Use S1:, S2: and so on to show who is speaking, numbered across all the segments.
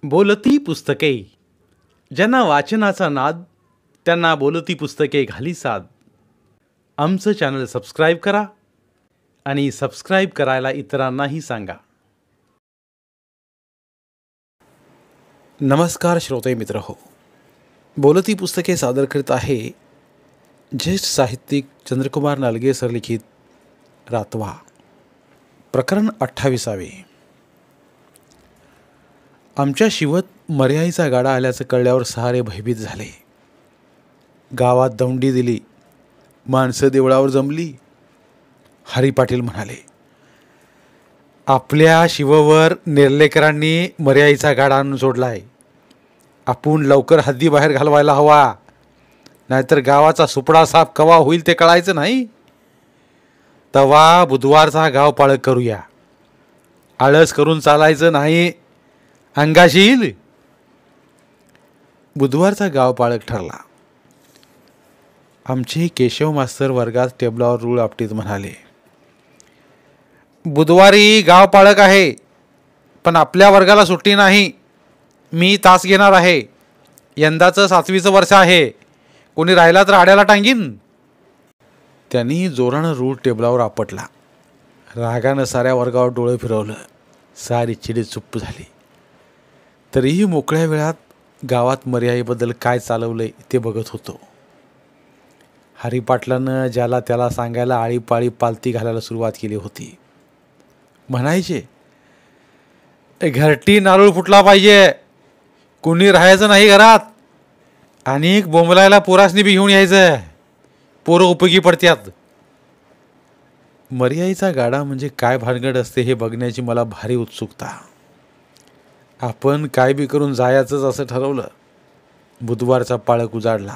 S1: बोलती पुस्तके. ज्यांना वाचनाचा नाद त्यांना बोलती पुस्तके घाली साद. आमचं चॅनल सबस्क्राईब करा आणि सबस्क्राईब करायला इतरांनाही सांगा. नमस्कार श्रोते मित्र हो, बोलती पुस्तके सादर करीत आहे ज्येष्ठ साहित्यिक चंद्रकुमार नालगे सर लिखित रातवा. प्रकरण 28. आमच्या शिवत मर्याईचा गाडा आल्याचं कळल्यावर सारे भयभीत झाले. गावात दौंडी दिली, माणसं देवळावर जमली. हरी पाटील म्हणाले, आपल्या शिववर नेर्लेकरांनी मर्याईचा गाडा आणून सोडलाय. आपण लवकर हद्दी बाहेर घालवायला हवा, नाहीतर गावाचा सुपडा साफ कवा होईल ते कळायचं नाही. तवा बुधवारचा गाव पाळक करूया. आळस करून चालायचं नाही, अंगाशी येईल. बुधवारचा गाव पाळक ठरला. आमचे केशव मास्तर वर्गात टेबलावर रूळ आपटीत म्हणाले, बुधवारी गाव पाळक आहे, पण आपल्या वर्गाला सुट्टी नाही. मी तास घेणार आहे. यंदाचं 7वीचं वर्ष आहे. कोणी राहिला तर आड्याला टांगीन. त्यांनी जोरानं रूळ टेबलावर आपटला. रागानं साऱ्या वर्गावर डोळे फिरवलं. सारी चिडे चुप्प झाली. तरीही मोकळ्या वेळात गावात मर्याईबद्दल काय चालवलंय ते बघत होतो. हरिपाटलानं ज्याला त्याला सांगायला आळीपाळी पालती घालायला सुरुवात केली होती. म्हणायचे, घरटी नारळ फुटला पाहिजे, कुणी राहायचं नाही घरात, आणि बोंबलायला पोरासनी बी घेऊन यायचं, पोरं उपयोगी पडत्यात. मर्याईचा गाडा म्हणजे काय भानगड असते हे बघण्याची मला भारी उत्सुकता. आपण काय बी करून जायचंच असं ठरवलं. बुधवारचा पाळक उजाडला.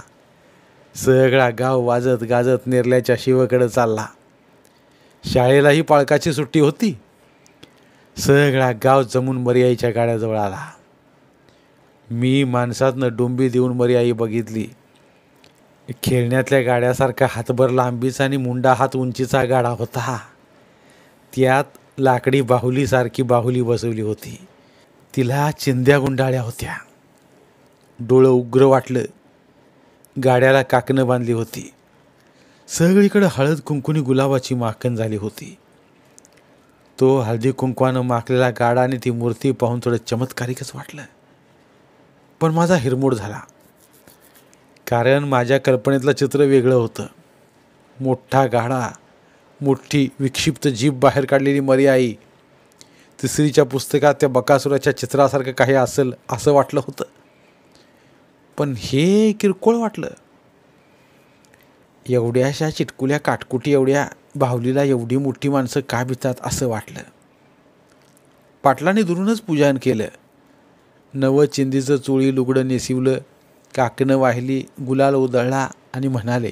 S1: सगळा गाव वाजत गाजत नेरल्याच्या शिवकडे चालला. शाळेलाही पाळकाची सुट्टी होती. सगळा गाव जमून मर्याईच्या गाड्याजवळ आला. मी माणसातनं डोंबी देऊन मर्याई बघितली. खेळण्यातल्या गाड्यासारखा हातभर लांबीचा आणि मुंडा हात उंचीचा गाडा होता. त्यात लाकडी बाहुलीसारखी बाहुली बसवली होती. तिला चिंध्या गुंडाळ्या होत्या. डोळं उग्र वाटलं. गाड्याला काकणं बांधली होती. सगळीकडे हळद कुंकुनी गुलाबाची माखण झाली होती. तो हळदी कुंकवानं माखलेला गाडा आणि ती मूर्ती पाहून थोडं चमत्कारिकच वाटलं. पण माझा हिरमोड झाला, कारण माझ्या कल्पनेतलं चित्र वेगळं होतं. मोठा गाडा, मोठी विक्षिप्त जीभ बाहेर काढलेली मर्याई. तिसरीच्या पुस्तकात त्या बकासुराच्या चित्रासारखं काही असेल असं वाटलं होतं. पण हे किरकोळ वाटलं. एवढ्याशा चिटकुल्या काटकुटी एवढ्या बाहुलीला एवढी मोठी माणसं का भितात असं वाटलं. पाटलाने दुरूनच पूजन केलं. नवं चिंदीचं चोळी लुगडं नेसिवलं, काकणं वाहिली, गुलाल उधळला आणि म्हणाले,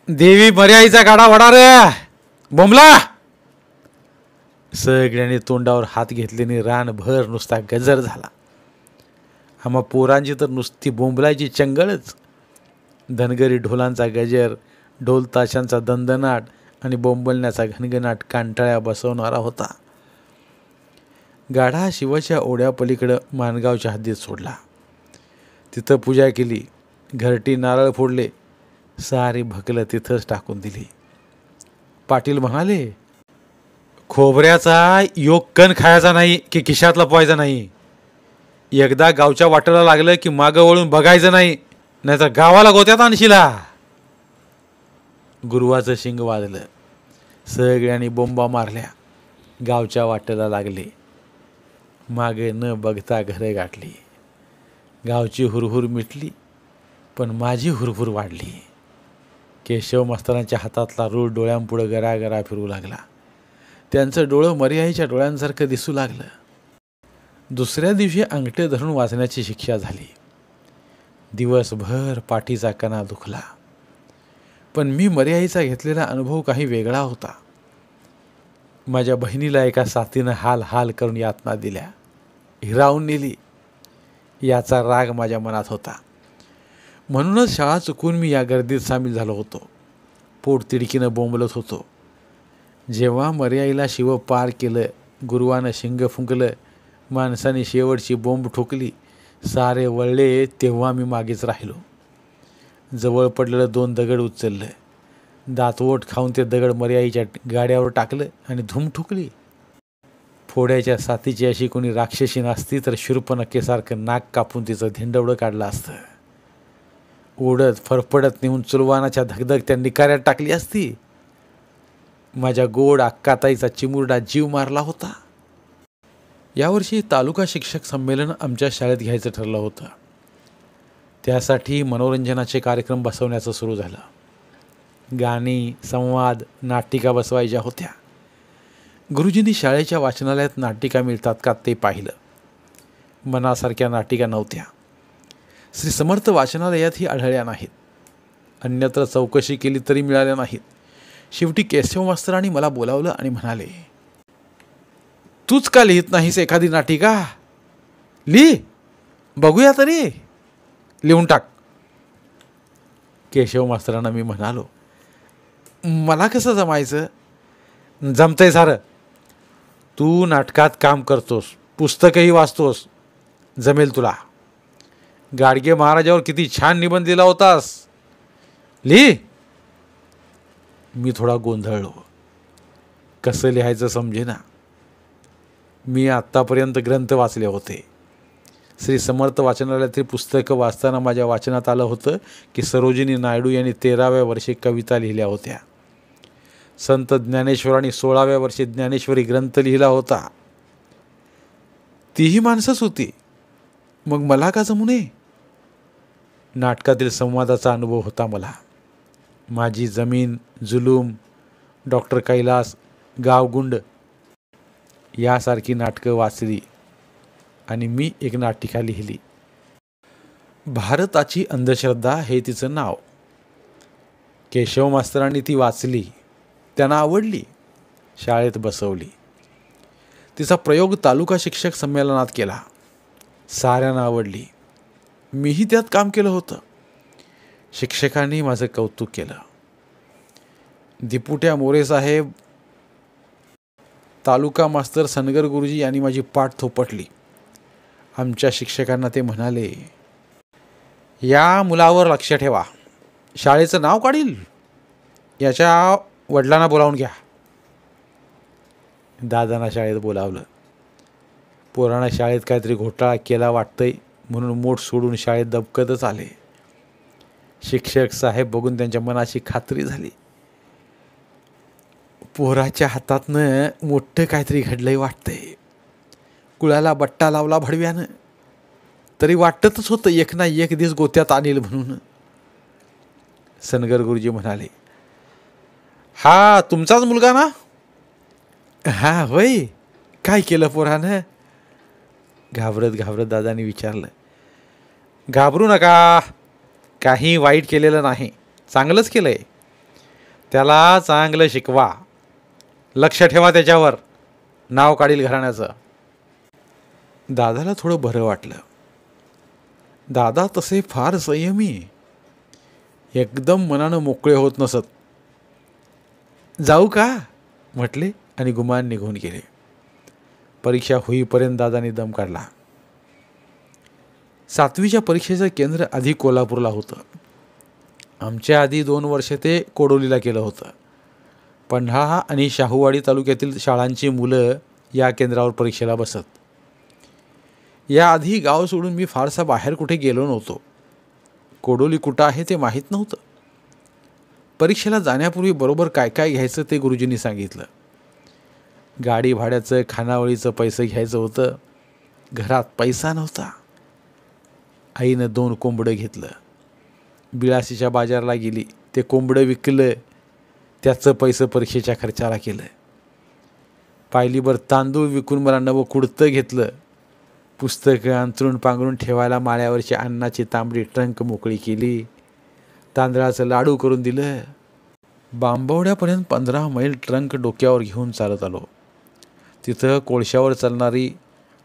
S1: देवी मर्याईचा गाडा वडा रे, बोंबला. सगळ्यांनी तोंडावर हात घेतल्याने रानभर नुसता गजर झाला. आम्हा पोरांची तर नुसती बोंबलायची चंगळच. धनगरी ढोलांचा गजर, ढोल ताशांचा दंदनाट आणि बोंबलण्याचा घनघनाट कांटाळ्या बसवणारा होता. गाढा शिवाच्या ओढ्यापलीकडं माणगावच्या हद्दीत सोडला. तिथं पूजा केली. घरटी नारळ फोडले. सारी भकलं तिथंच टाकून दिली. पाटील म्हणाले, खोबऱ्याचा योग कण खायचा नाही की खिशात लपवायचा नाही. एकदा गावच्या वाटेला लागलं की मागं वळून बघायचं नाही, नाहीतर गावाला गोत्यात आणशिला. गुरुवाचं शिंग वाजलं. सगळ्यांनी बोंबा मारल्या. गावच्या वाटेला लागले. मागे न बघता घरे गाठली. गावची हुरहुर मिटली, पण माझी हुरहुर वाढली. केशव मास्तरांच्या हातातला रूळ डोळ्यांपुढं गरागरा फिरू लागला. त्यांचं डोळं मर्याईच्या डोळ्यांसारखं दिसू लागलं. दुसऱ्या दिवशी अंगठे धरून वाचण्याची शिक्षा झाली. दिवसभर पाठीचा कणा दुखला. पण मी मर्याईचा घेतलेला अनुभव काही वेगळा होता. माझ्या बहिणीला एका साथीनं हाल हाल करून यातना दिल्या, हिरावून नेली. याचा राग माझ्या मनात होता. म्हणूनच शाळा चुकून मी या गर्दीत सामील झालो होतो. पोट तिडकीनं बोंबलत होतो. जेव्हा मर्याईला शिव पार केलं, गुरुवानं शिंग फुंकलं, माणसाने शेवटची बोंब ठोकली. सारे वळले तेव्हा मी मागेच राहिलो. जवळ पडलेलं 2 दगड उचललं. दातवोट खाऊन ते दगड मर्याईच्या गाड्यावर टाकलं आणि धूम ठोकली. फोड्याच्या साथीची अशी कोणी राक्षसी नसती तर शूर्पणखेसारखं नाक कापून तिचं धिंडवडं काढलं असतं. ओढत फरफडत नेऊन चुलवानाच्या धगधगत्या निकाऱ्यात टाकली असती. माझ्या गोड अक्काताईचा चिमुरडा जीव मारला होता. यावर्षी तालुका शिक्षक संमेलन आमच्या शाळेत घ्यायचं ठरलं होतं. त्यासाठी मनोरंजनाचे कार्यक्रम बसवण्याचं सुरू झालं. गाणी, संवाद, नाटिका बसवायच्या होत्या. गुरुजींनी शाळेच्या वाचनालयात नाटिका मिळतात का ते पाहिलं. मनासारख्या नाटिका नव्हत्या. श्री समर्थ वाचनालयातही आढळल्या नाहीत. अन्यत्र चौकशी केली तरी मिळाल्या नाहीत. शेवटी केशव मास्तरांनी मला बोलावलं आणि म्हणाले, तूच का लिहित नाहीस एखादी नाटिका? लिही, बघूया तरी, लिहून टाक. केशव मास्तरांना मी म्हणालो, मला कसं जमायचं? जमतंय सारं. तू नाटकात काम करतोस, पुस्तकही वाचतोस, जमेल तुला. गाडगे महाराजावर किती छान निबंध दिला होतास, लिही. मी थोडा गोंधळलो. कसं लिहायचं समजेना. मी आत्तापर्यंत ग्रंथ वाचले होते. श्री समर्थ वाचनालयातील पुस्तकं वाचताना माझ्या वाचनात आलं होतं की सरोजिनी नायडू यांनी 13व्या वर्षी कविता लिहिल्या होत्या. संत ज्ञानेश्वरांनी 16व्या वर्षी ज्ञानेश्वरी ग्रंथ लिहिला होता. तीही माणसंच होती. मग मला का जमू नये? नाटकातील संवादाचा अनुभव होता मला. माझी जमीन, जुलूम, डॉक्टर कैलास, गावगुंड यासारखी नाटकं वाचली आणि मी एक नाटिका लिहिली. भारताची अंधश्रद्धा हे तिचं नाव. केशव मास्तरांनी ती वाचली, त्यांना आवडली, शाळेत बसवली. तिचा प्रयोग तालुका शिक्षक संमेलनात केला. साऱ्यांना आवडली. मीही त्यात काम केलं होतं. शिक्षकांनी माझं कौतुक केलं. दिपुट्या मोरेसाहेब, तालुका मास्तर सनगर गुरुजी यांनी माझी पाठ थोपटली. आमच्या शिक्षकांना ते म्हणाले, या मुलावर लक्ष ठेवा, शाळेचं नाव काढील, याच्या वडिलांना बोलावून घ्या. दादांना शाळेत बोलावलं. पोरानं शाळेत काहीतरी घोटाळा केला वाटतंय म्हणून मोठ सोडून शाळेत दबकतच आले. शिक्षक साहेब बघून त्यांच्या मनाची खात्री झाली. पोराच्या हातातनं मोठं काहीतरी घडलंय वाटतंय. कुळाला बट्टा लावला भडव्यानं, तरी वाटतच होतं एक ना एक दिवस गोत्यात आणील म्हणून. सनगर गुरुजी म्हणाले, हा तुमचाच मुलगा ना? हा होय. काय केलं पोरानं? घाबरत घाबरत दादांनी विचारलं. घाबरू नका, काही वाईट केलेलं नाही, चांगलंच केलंय. त्याला चांगलं शिकवा, लक्ष ठेवा त्याच्यावर, नाव काढील घराण्याचं. दादाला थोडं बरं वाटलं. दादा तसे फार संयमी, एकदम मनानं मोकळे होत नसत. जाऊ का म्हटले आणि गुमान निघून गेले. परीक्षा होईपर्यंत दादांनी दम काढला. 7वीच्या परीक्षेचं केंद्र आधी कोल्हापूरला होतं. आमच्या आधी 2 वर्ष ते कोडोलीला केलं होतं. पन्हाळा आणि शाहूवाडी तालुक्यातील शाळांची मुलं या केंद्रावर परीक्षेला बसत. याआधी गाव सोडून मी फारसा बाहेर कुठे गेलो नव्हतो. कोडोली कुठं आहे ते माहीत नव्हतं. परीक्षेला जाण्यापूर्वी बरोबर काय काय घ्यायचं ते गुरुजींनी सांगितलं. गाडी भाड्याचं, खानावळीचं पैसे घ्यायचं होतं. घरात पैसा नव्हता. आईनं 2 कोंबडं घेतलं. बिळाशीच्या बाजारला गेली, ते कोंबडं विकलं, त्याचं पैसे परीक्षेच्या खर्चाला केलं. पायलीभर तांदूळ विकून मला नवं कुडतं घेतलं. पुस्तकं अंथरून पांघरून ठेवायला माळ्यावरची अन्नाची तांबडी ट्रंक मोकळी केली. तांदळाचं लाडू करून दिलं. बांबवड्यापर्यंत 15 मैल ट्रंक डोक्यावर घेऊन चालत आलो. तिथं कोळशावर चालणारी,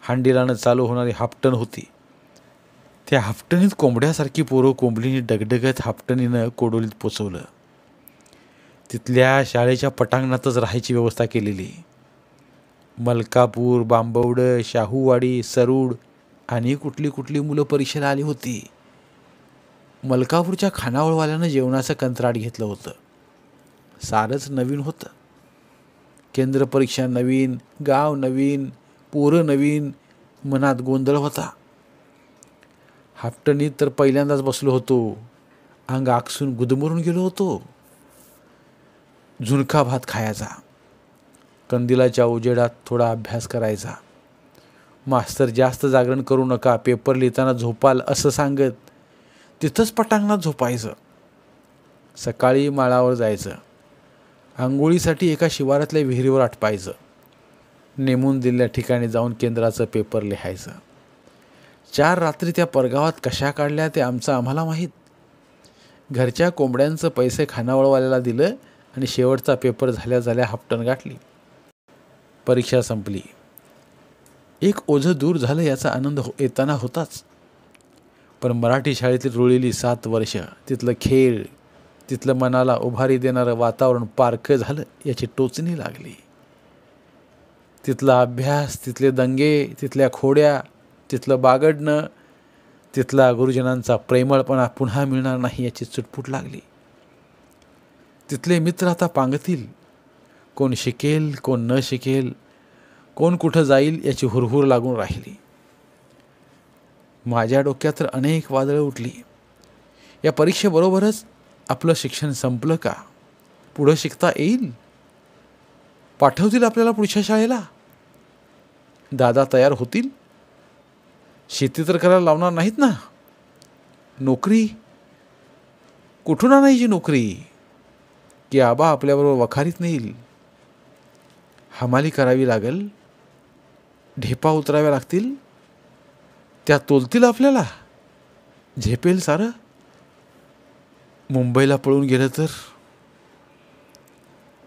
S1: हांडीलानं चालू होणारी हापटण होती. त्या हापटणीत कोंबड्यासारखी पोरं कोंबडीने डगडगत हापटणीनं कोडोलीत पोचवलं. तिथल्या शाळेच्या पटांगणातच राहायची व्यवस्था केलेली. मलकापूर, बांबवडं, शाहूवाडी, सरूड आणि कुठली कुठली मुलं परीक्षेला आली होती. मलकापूरच्या खानावळवाल्यानं जेवणाचं कंत्राट घेतलं होतं. सारंच नवीन होतं. केंद्र परीक्षा नवीन, गाव नवीन, पोरं नवीन, मनात गोंधळ होता. हापटणीत तर पहिल्यांदाच बसलो होतो. अंग आकसून गुदमरून गेलो होतो. झुणका भात खायचा, कंदिलाच्या उजेडात थोडा अभ्यास करायचा. मास्तर जास्त जागरण करू नका, पेपर लिहिताना झोपाल असं सांगत तिथंच पटांगणात झोपायचं. सकाळी माळावर जायचं. आंघोळीसाठी एका शिवारातल्या विहिरीवर आटपायचं. नेमून दिलेल्या ठिकाणी जाऊन केंद्राचं पेपर लिहायचं. 4 रात्री त्या परगावात कशा काढल्या ते आम्हाला माहीत. घरच्या कोंबड्यांचं पैसे खानावळवाल्याला दिलं आणि शेवटचा पेपर झाल्या झाल्या हापटण गाठली. परीक्षा संपली. एक ओझं दूर झालं याचा आनंद येताना होताच. पण मराठी शाळेतील रुळलेली 7 वर्ष, तिथलं खेळ, तिथलं मनाला उभारी देणारं वातावरण पारखं झालं याची टोचणी लागली. तिथला अभ्यास, तिथले दंगे, तिथल्या खोड्या, तिथलं बागडणं, तिथला गुरुजनांचा प्रेमळपणा पुन्हा मिळणार नाही याची चुटपुट लागली. तिथले मित्र आता पांगतील. कोण शिकेल, कोण न शिकेल, कोण कुठं जाईल याची हुरहुर लागून राहिली. माझ्या डोक्यात तर अनेक वादळं उठली. या परीक्षेबरोबरच आपलं शिक्षण संपलं का? पुढं शिकता येईल? पाठवतील आपल्याला पुढच्या शाळेला? दादा तयार होतील? शेती तर करायला लावणार नाहीत ना? नोकरी कुठून आणायची नोकरी? की आबा आपल्याबरोबर वखारीत नेईल? हमाली करावी लागेल, ढेपा उतराव्या लागतील, त्या तोलतील आपल्याला, झेपेल सारं. मुंबईला पळून गेलं तर?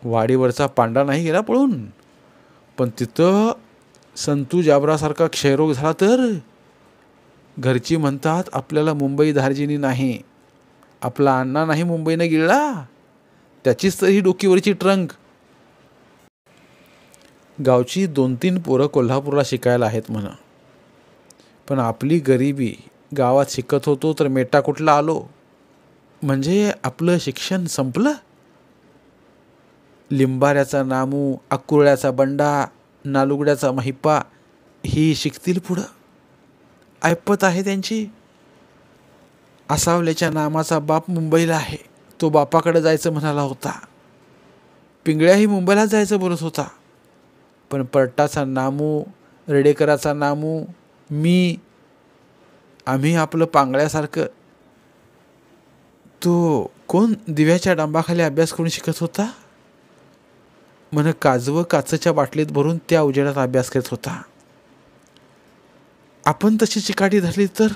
S1: वाडीवरचा पांडा नाही गेला पळून, पण तिथं संतू जाबरासारखा क्षयरोग झाला तर? घरची म्हणतात आपल्याला मुंबई धार्जिनी नाही, आपला अण्णा नाही मुंबईनं गिळला, त्याचीच तर ही डोकीवरची ट्रंक. गावची 2-3 पोरं कोल्हापूरला शिकायला आहेत म्हणा, पण आपली गरिबी, गावात शिकत होतो तर मेटा कुठला आलो, म्हणजे आपलं शिक्षण संपलं. लिंबाऱ्याचा नामू, अकुरळ्याचा बंडा, नालुगड्याचा महिपा ही शिकतील पुढं. ऐपत आहे त्यांची. आसावल्याच्या नामाचा बाप मुंबईला आहे, तो बापाकडे जायचं म्हणाला होता. पिंगळ्याही मुंबईला जायचं बोलत होता. पण परटाचा नामू, रेडेकराचा नामू, आम्ही आपलं पांगळ्यासारखं. तो कोण दिव्याच्या डांबाखाली अभ्यास करून शिकत होता म्हण, काजवं काचेच्या बाटलीत भरून त्या उजेडात अभ्यास करत होता. आपण तशी चिकाटी धरली तर?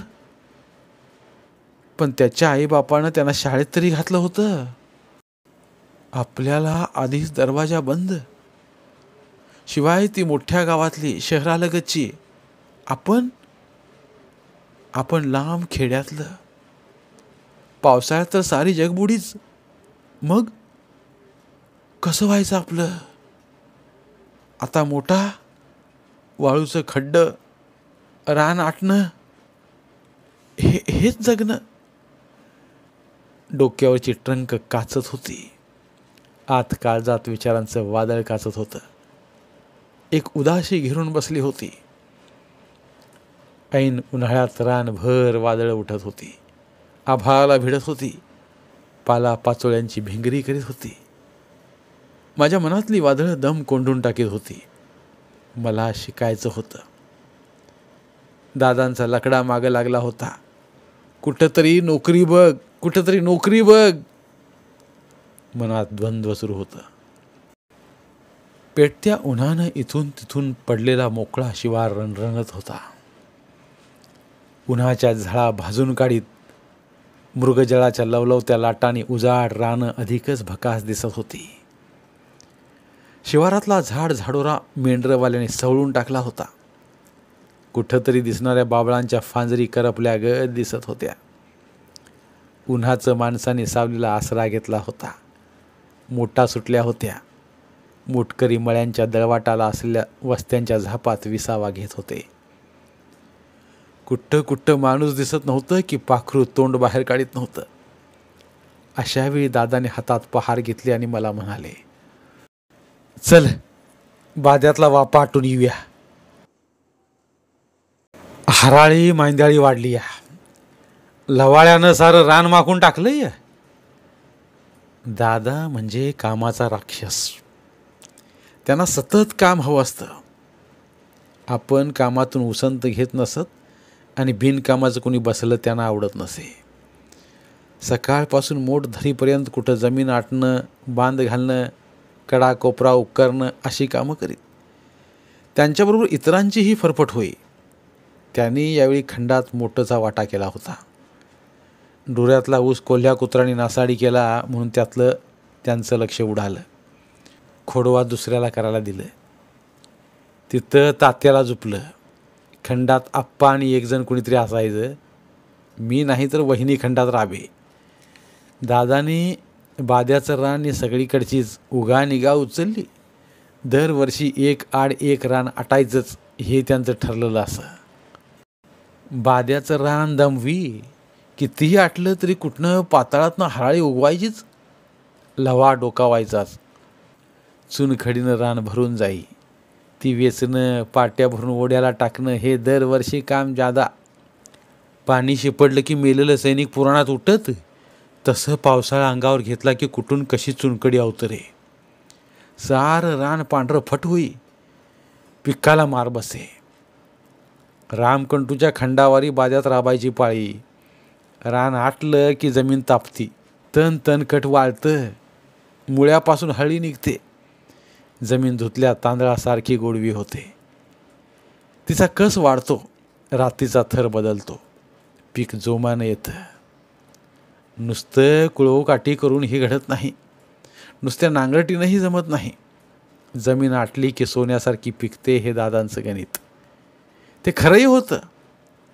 S1: पण त्याच्या आईबापानं त्यांना शाळेत तरी घातलं होतं. आपल्याला आधीच दरवाजा बंद, शिवाय ती मोठ्या गावातली, शहरालगतची. आपण लांब खेड्यातलं. पावसाळ्यात तर सारी जगबुडीच. मग कसं व्हायचं आपलं? आता मोठा वाळूचं खड्डं, रान आटणं, हेच जगणं. डोक्यावरची ट्रंक काचत होती. आत काळजात विचारांचं वादळ काचत होतं. एक उदासी घेरून बसली होती. ऐन उन्हाळ्यात रानभर वादळं उठत होती, आभाळाला भिडत होती, पाला पाचोळ्यांची भिंगरी करीत होती. माझ्या मनातली वादळं दम कोंडून टाकीत होती. मला शिकायचं होतं. दादांचा लकडा मागं लागला होता. कुठंतरी नोकरी बघ, कुठंतरी नोकरी बघ. मनात द्वंद्व सुरू होतं. पेटत्या उन्हानं इथून तिथून पडलेला मोकळा शिवार रणरणत होता. उन्हाच्या झळा भाजून काढीत मृगजळाच्या लवलवत्या लाटांनी उजाड रानं अधिकच भकास दिसत होती. शिवारातला झाडोरा मेंढरवाल्याने सवळून टाकला होता. कुठंतरी दिसणाऱ्या बाबळांच्या फांजरी करपल्या गत दिसत होत्या. उन्हाचं माणसाने सावलीला आसरा घेतला होता. मोठा सुटल्या होत्या. मोटकरी मळ्यांच्या दळवाटाला असलेल्या वस्त्यांच्या झापात विसावा घेत होते. कुठं कुठं माणूस दिसत नव्हतं की पाखरू तोंड बाहेर काढीत नव्हतं. अशावेळी दादाने हातात पहार घेतली आणि मला म्हणाले, चल बाद्यातला वापा आटून येऊया. हराळी मांद्याळी वाढली या, लवाळ्यानं सारं रान माखून टाकलंय. दादा म्हणजे कामाचा राक्षस. त्यांना सतत काम हवं असतं. आपण कामातून उसंत घेत नसत आणि बिनकामाचं कोणी बसलं त्यांना आवडत नसे. सकाळपासून मोठ धरीपर्यंत कुठं जमीन आटणं, बांध घालणं, कडा कोपरा उपकरणं अशी कामं करीत. त्यांच्याबरोबर इतरांचीही फरफट होई. त्यांनी यावेळी खंडात मोठंचा वाटा केला होता. डोऱ्यातला ऊस कोल्ह्या कुत्रांनी नासाडी केला म्हणून त्यातलं त्यांचं लक्ष उडालं. खोडवा दुसऱ्याला करायला दिलं. तिथं तात्याला झुपलं. खंडात आप्पा आणि एकजण कुणीतरी असायचं. मी नाही तर वहिनी खंडात राबे. दादानी बाद्याचं रान ही सगळीकडचीच उगा निगा उचलली. दरवर्षी एक आड एक रान आटायचंच हे त्यांचं ठरलेलं असं. बाद्याचं रान दमवी कितीही आटलं तरी कुठनं पाताळातनं हराळी उगवायचीच. लवा डोकावायचाच. चुनखडीनं रान भरून जाई. ती वेचणं, पाट्या भरून ओढ्याला टाकणं हे दरवर्षी काम जादा. पाणी शिपडलं की मेलेलं सैनिक पुराणात उठत, तसं पावसाळा अंगावर घेतला की कुठून कशी चुनकडी अवतरे. सारं रान पांढरं फट होई. पिकाला मार बसे. रामकंटूच्या खंडावारी बाद्यात राबायची पाळी. रान आटलं की जमीन तापती. तन तनकट वाळतं. मुळ्यापासून हळी निघते. जमीन धुतल्या तांदळासारखी गोडवी होते. तिचा कस वाढतो. रात्रीचा थर बदलतो. पीक जोमानं येतं. नुसतं कुळवकाठी करून ही घडत नाही. नुसत्या नांगरटीनंही जमत नाही. जमीन आटली की सोन्यासारखी पिकते हे दादांचं गणित. ते खरंही होतं.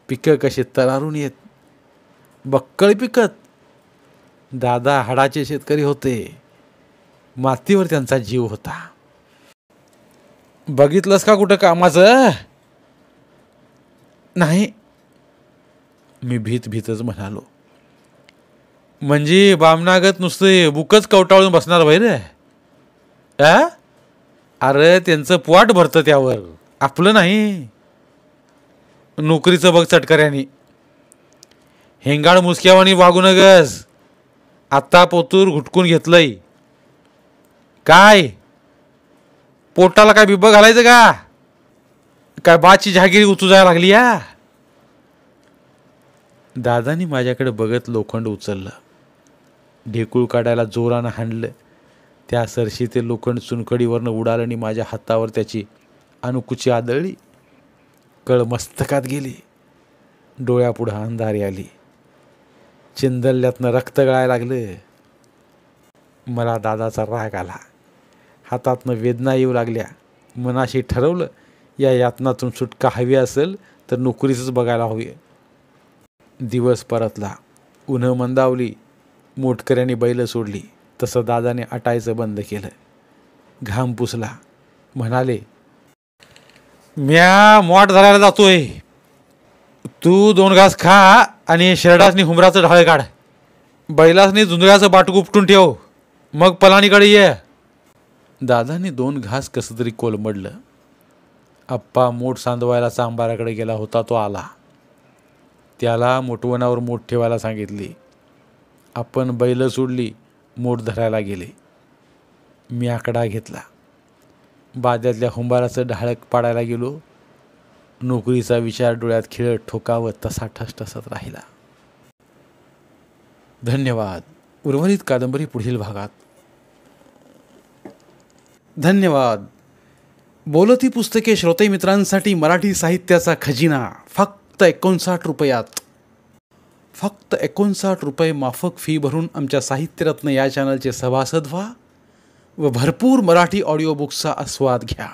S1: पिकं कशी तरारून येत, बक्कळ पिकत. दादा हाडाचे शेतकरी होते. मातीवर त्यांचा जीव होता. बघितलंस का कुठं कामाचं? नाही, मी भीतच म्हणालो. म्हणजे बामनागत नुसते बुकच कवटाळून बसणार बाहेर? अरे त्यांचं पोट भरतं त्यावर, आपलं नाही. नोकरीचं बघ चटकऱ्यानी. हेंगाड मुसक्यावानी वागू नगस. आता पोतूर घुटकून घेतलंय. काय पोटाला काय बिब्बं घालायचं का? काय बाची जहागिरी उचू जायला लागली या? दादानी माझ्याकडे बघत लोखंड उचललं. ढेकूळ काढायला जोरानं हाणलं. त्या सरशी ते लोखंड चुनकडीवरनं उडालं आणि माझ्या हातावर त्याची अनुकुची आदळली. कळ मस्तकात गेली. डोळ्यापुढं अंधारी आली. चिंदल्यातनं रक्त गळायला लागलं. मला दादाचा राग आला. हातातनं वेदना येऊ लागल्या. मनाशी ठरवलं, या यातनातून सुटका हवी असेल तर नोकरीचंच बघायला हवी. दिवस परतला. उन्हं मंदावली. मोटकऱ्यांनी बैलं सोडली. तसं दादाने आटायचं बंद केलं. घाम पुसला. म्हणाले, म्या मोठ धरायला जातोय. तू 2 घास खा आणि शेरडासनी हुमराचं ढाळ काढ. बैलासनी झुंजळ्याचं बाटूक उपटून ठेव. मग पलानीकडे ये. दादाने 2 घास कसं तरी कोलमडलं. आप्पा मोठ सांदवायला सांबाराकडे गेला होता. तो आला. त्याला मोठवणावर मोठ ठेवायला सांगितली. आपण बैल सोडली. मोठ धरायला गेले. मी आकडा घेतला. बाद्यातल्या हुंबाराचं ढाळक पाडायला गेलो. नोकरीचा विचार डोळ्यात खिळत ठोकावत तसा ठसठसत राहिला. धन्यवाद. उर्वरित कादंबरी पुढील भागात. धन्यवाद. बोलती पुस्तके श्रोते मित्रांसाठी मराठी साहित्याचा खजिना फक्त 59 रुपयात. फक्त 59 रुपये माफक फी भरून आमच्या साहित्यरत्न या चॅनलचे सभासद व्हा व भरपूर मराठी ऑडिओ बुक्सचा आस्वाद घ्या.